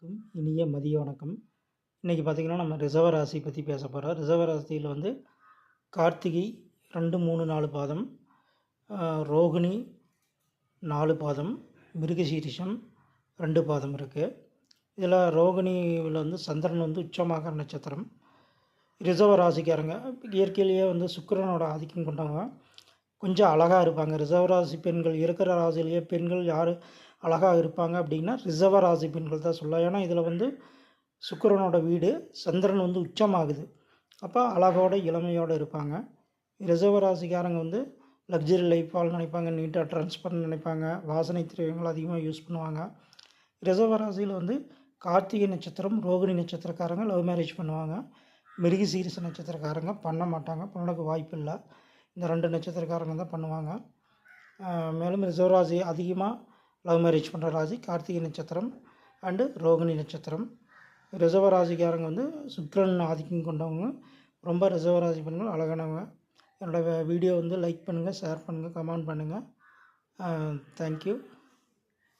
அனைவருக்கும் இனிய மதிய வணக்கம். இன்றைக்கி பார்த்திங்கன்னா நம்ம ரிஷப ராசி பற்றி பேச போகிறோம். ரிஷப ராசியில் வந்து கார்த்திகை 2, 3, 4 பாதம், ரோகிணி 4 பாதம், மிருகசீரிஷம் 2 பாதம் இருக்குது. இதில் ரோகிணியில் வந்து சந்திரன் வந்து உச்சமாக நட்சத்திரம். ரிஷப ராசிக்காரங்க இயற்கையிலேயே வந்து சுக்கிரனோட ஆதிக்கம் கொண்டவங்க, கொஞ்சம் அழகாக இருப்பாங்க. ரிஷப ராசி பெண்கள் இருக்கிற ராசியிலேயே பெண்கள் யார் அழகாக இருப்பாங்க அப்படின்னா ரிஷப ராசி பெண்கள் தான் சொல்லலாம். ஏன்னா இதில் வந்து சுக்கிரனோட வீடு, சந்திரன் வந்து உச்சமாகுது. அப்போ அழகோட இளமையோடு இருப்பாங்க. ரிஷப ராசிக்காரங்க வந்து லக்ஸரி லைஃப் வாழ நினைப்பாங்க, நீட்டாக ட்ரெஸ் பண்ண நினைப்பாங்க, வாசனை திரவியங்கள் அதிகமாக யூஸ் பண்ணுவாங்க. ரிஷப ராசியில் வந்து கார்த்திகை நட்சத்திரம், ரோகிணி நட்சத்திரக்காரங்க லவ் மேரேஜ் பண்ணுவாங்க. மிருகசீரிஷ நட்சத்திரக்காரங்க பண்ண மாட்டாங்க, பண்ணக்கு வாய்ப்பு இல்லை. இந்த 2 நட்சத்திரக்காரங்க தான் பண்ணுவாங்க. மேலும் ரிஷப ராசி அதிகமாக லவ் மேரேஜ் பண்ணுற ராசி கார்த்திகை நட்சத்திரம் அண்டு ரோகிணி நட்சத்திரம். ரிஷப ராசிக்காரங்க வந்து சுக்கிரன் ஆதிக்கம் கொண்டவங்க, ரொம்ப ரிஷப ராசி பெண்கள் அழகானவங்க. என்னோடய வீடியோ வந்து லைக் பண்ணுங்கள், ஷேர் பண்ணுங்கள், கமெண்ட் பண்ணுங்கள். தேங்க்யூ.